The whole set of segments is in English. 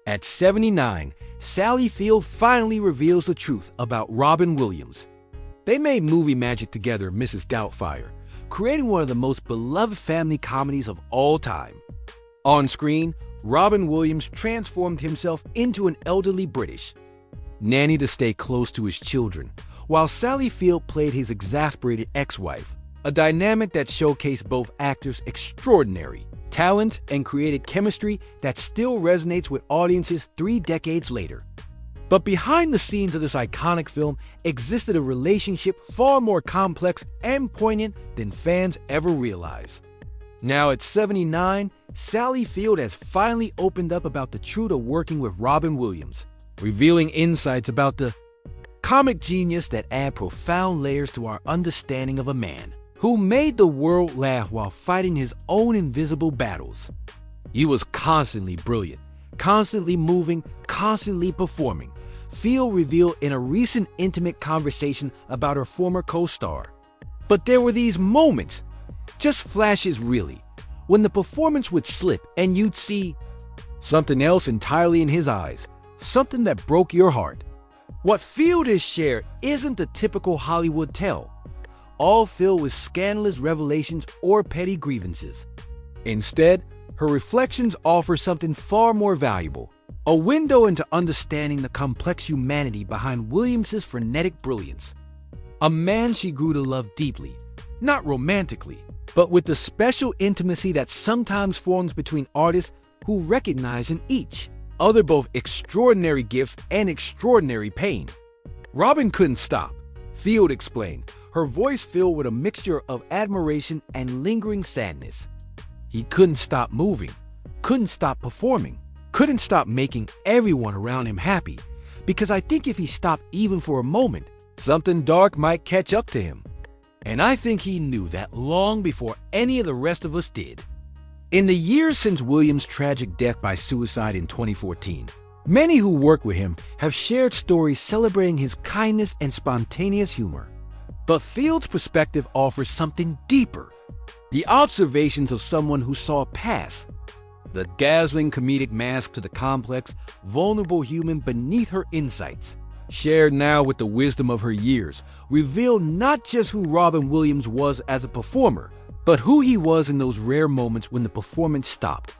At 79, Sally Field finally reveals the truth about Robin Williams. They made movie magic together, Mrs. Doubtfire, creating one of the most beloved family comedies of all time. On screen, Robin Williams transformed himself into an elderly British nanny to stay close to his children, while Sally Field played his exasperated ex-wife, a dynamic that showcased both actors' extraordinary talent and created chemistry that still resonates with audiences 3 decades later. But behind the scenes of this iconic film existed a relationship far more complex and poignant than fans ever realized. Now at 79, Sally Field has finally opened up about the truth of working with Robin Williams, revealing insights about the comic genius that add profound layers to our understanding of a man who made the world laugh while fighting his own invisible battles. He was constantly brilliant, constantly moving, constantly performing, Field revealed in a recent intimate conversation about her former co-star. But there were these moments, just flashes really, when the performance would slip and you'd see something else entirely in his eyes, something that broke your heart. What Field has shared isn't the typical Hollywood tale, all filled with scandalous revelations or petty grievances. Instead, her reflections offer something far more valuable, a window into understanding the complex humanity behind Williams' frenetic brilliance. A man she grew to love deeply, not romantically, but with the special intimacy that sometimes forms between artists who recognize in each other both extraordinary gifts and extraordinary pain. Robin couldn't stop, Field explained, her voice filled with a mixture of admiration and lingering sadness. He couldn't stop moving, couldn't stop performing, couldn't stop making everyone around him happy, because I think if he stopped even for a moment, something dark might catch up to him. And I think he knew that long before any of the rest of us did. In the years since Williams' tragic death by suicide in 2014, many who work with him have shared stories celebrating his kindness and spontaneous humor. But Field's perspective offers something deeper. The observations of someone who saw past the dazzling comedic mask to the complex, vulnerable human beneath her insights, shared now with the wisdom of her years, reveal not just who Robin Williams was as a performer, but who he was in those rare moments when the performance stopped,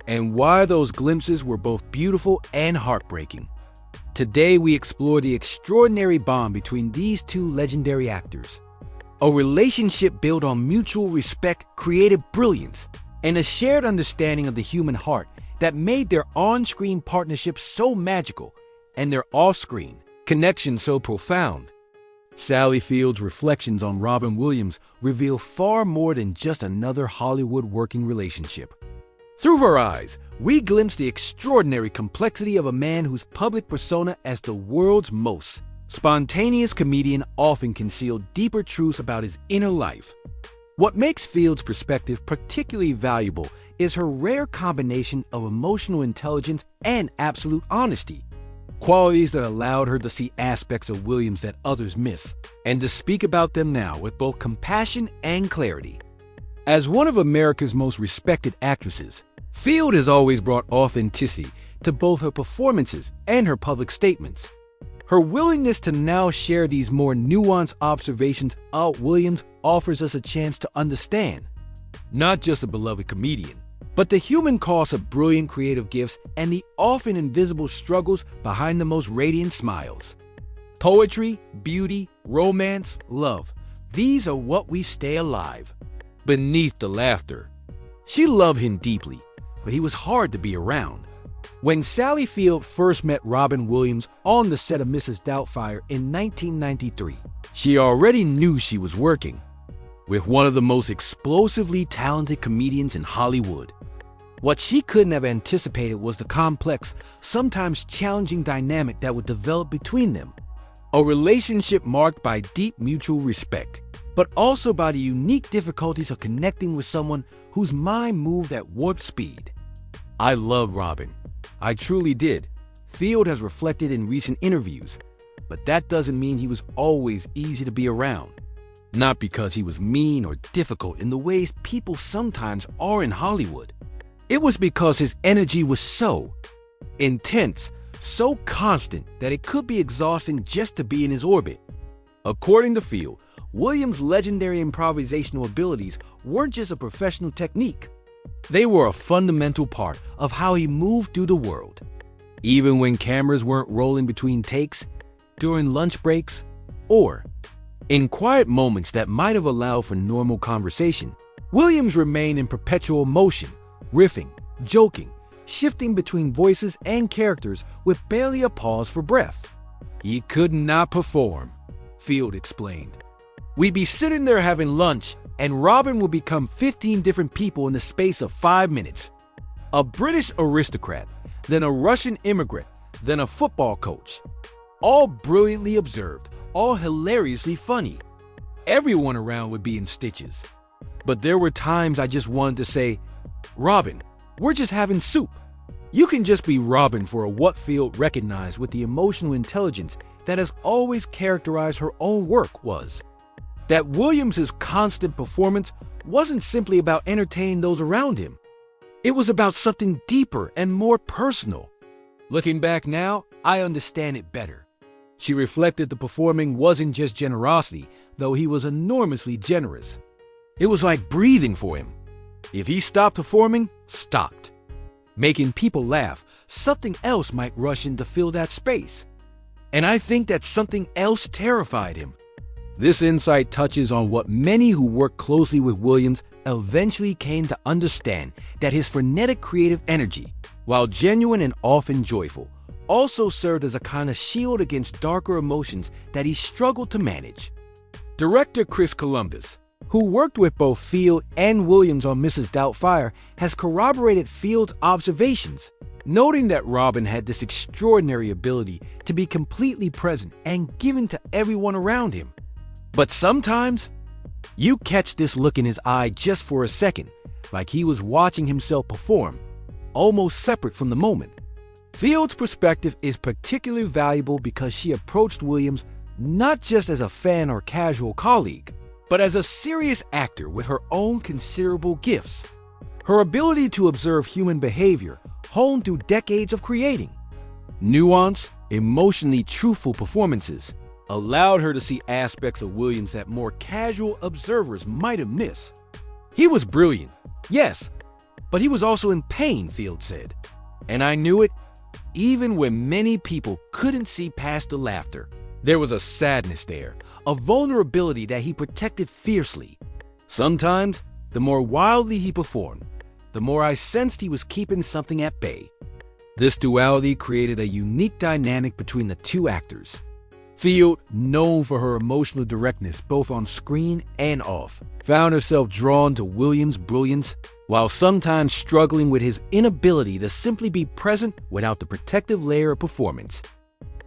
and why those glimpses were both beautiful and heartbreaking. Today we explore the extraordinary bond between these two legendary actors, a relationship built on mutual respect, creative brilliance, and a shared understanding of the human heart that made their on-screen partnership so magical and their off-screen connection so profound. Sally Field's reflections on Robin Williams reveal far more than just another Hollywood working relationship. Through her eyes, we glimpse the extraordinary complexity of a man whose public persona as the world's most spontaneous comedian often concealed deeper truths about his inner life. What makes Field's perspective particularly valuable is her rare combination of emotional intelligence and absolute honesty, qualities that allowed her to see aspects of Williams that others miss, and to speak about them now with both compassion and clarity. As one of America's most respected actresses, Field has always brought authenticity to both her performances and her public statements. Her willingness to now share these more nuanced observations of Williams offers us a chance to understand not just a beloved comedian, but the human cost of brilliant creative gifts and the often invisible struggles behind the most radiant smiles. Poetry, beauty, romance, love, these are what we stay alive beneath the laughter. She loved him deeply, but he was hard to be around. When Sally Field first met Robin Williams on the set of Mrs. Doubtfire in 1993, she already knew she was working with one of the most explosively talented comedians in Hollywood. What she couldn't have anticipated was the complex, sometimes challenging dynamic that would develop between them. A relationship marked by deep mutual respect, but also by the unique difficulties of connecting with someone whose mind moved at warp speed. I loved Robin. I truly did. Field has reflected in recent interviews, but that doesn't mean he was always easy to be around. Not because he was mean or difficult in the ways people sometimes are in Hollywood. It was because his energy was so Intense, so constant that it could be exhausting just to be in his orbit. According to Field, Williams' legendary improvisational abilities weren't just a professional technique. They were a fundamental part of how he moved through the world. Even when cameras weren't rolling between takes, during lunch breaks, or in quiet moments that might have allowed for normal conversation, Williams remained in perpetual motion, riffing, joking, shifting between voices and characters with barely a pause for breath. He could not perform, Field explained. We'd be sitting there having lunch, and Robin would become 15 different people in the space of 5 minutes. A British aristocrat, then a Russian immigrant, then a football coach. All brilliantly observed, all hilariously funny. Everyone around would be in stitches. But there were times I just wanted to say, Robin, we're just having soup. You can just be Robin for what Field recognized with the emotional intelligence that has always characterized her own work was that Williams' constant performance wasn't simply about entertaining those around him. It was about something deeper and more personal. Looking back now, I understand it better. She reflected the performing wasn't just generosity, though he was enormously generous. It was like breathing for him. If he stopped performing, stopped. Making people laugh, something else might rush in to fill that space. And I think that something else terrified him. This insight touches on what many who work closely with Williams eventually came to understand, that his frenetic creative energy, while genuine and often joyful, also served as a kind of shield against darker emotions that he struggled to manage. Director Chris Columbus, who worked with both Field and Williams on Mrs. Doubtfire, has corroborated Field's observations, noting that Robin had this extraordinary ability to be completely present and given to everyone around him. But sometimes, you catch this look in his eye just for a second, like he was watching himself perform, almost separate from the moment. Field's perspective is particularly valuable because she approached Williams not just as a fan or casual colleague, but as a serious actor with her own considerable gifts. Her ability to observe human behavior, honed through decades of creating nuanced, emotionally truthful performances, allowed her to see aspects of Williams that more casual observers might have missed. He was brilliant, yes, but he was also in pain, Field said. And I knew it, even when many people couldn't see past the laughter. There was a sadness there, a vulnerability that he protected fiercely. Sometimes, the more wildly he performed, the more I sensed he was keeping something at bay. This duality created a unique dynamic between the two actors. Field, known for her emotional directness both on screen and off, found herself drawn to Williams' brilliance, while sometimes struggling with his inability to simply be present without the protective layer of performance.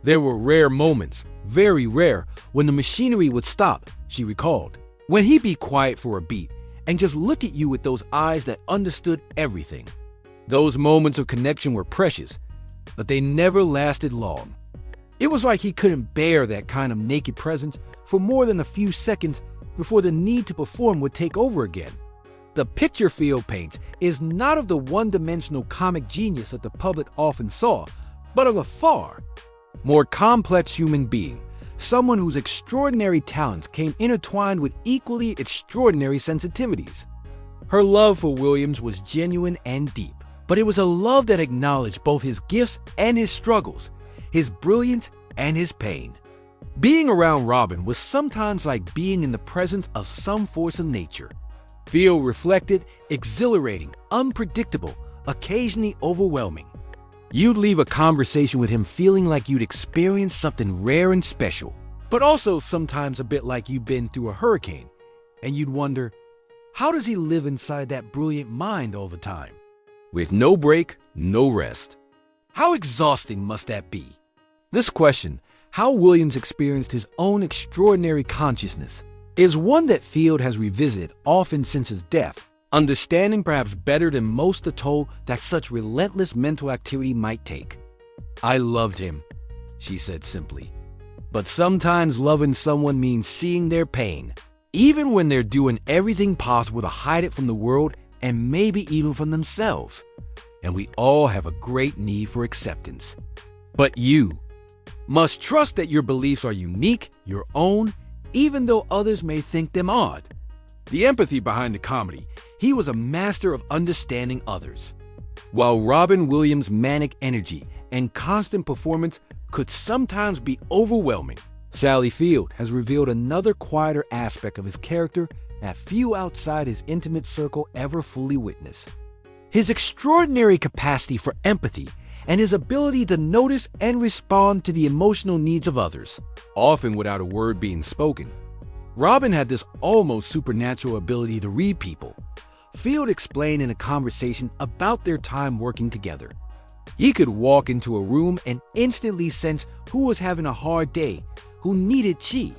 There were rare moments, very rare, when the machinery would stop, she recalled, when he'd be quiet for a beat and just look at you with those eyes that understood everything. Those moments of connection were precious, but they never lasted long. It was like he couldn't bear that kind of naked presence for more than a few seconds before the need to perform would take over again. The picture Field paints is not of the one-dimensional comic genius that the public often saw, but of a far more complex human being, someone whose extraordinary talents came intertwined with equally extraordinary sensitivities. Her love for Williams was genuine and deep, but it was a love that acknowledged both his gifts and his struggles, his brilliance and his pain. Being around Robin was sometimes like being in the presence of some force of nature. Field reflected, exhilarating, unpredictable, occasionally overwhelming. You'd leave a conversation with him feeling like you'd experienced something rare and special, but also sometimes a bit like you'd been through a hurricane, and you'd wonder, how does he live inside that brilliant mind all the time? With no break, no rest. How exhausting must that be? This question, how Williams experienced his own extraordinary consciousness, is one that Field has revisited often since his death, understanding perhaps better than most the toll that such relentless mental activity might take. I loved him, she said simply. But sometimes loving someone means seeing their pain, even when they're doing everything possible to hide it from the world and maybe even from themselves. and we all have a great need for acceptance. But you must trust that your beliefs are unique, your own, even though others may think them odd. The empathy behind the comedy, he was a master of understanding others. While Robin Williams' manic energy and constant performance could sometimes be overwhelming, Sally Field has revealed another quieter aspect of his character that few outside his intimate circle ever fully witness. His extraordinary capacity for empathy and his ability to notice and respond to the emotional needs of others, often without a word being spoken. Robin had this almost supernatural ability to read people. Field explained in a conversation about their time working together. He could walk into a room and instantly sense who was having a hard day, who needed tea,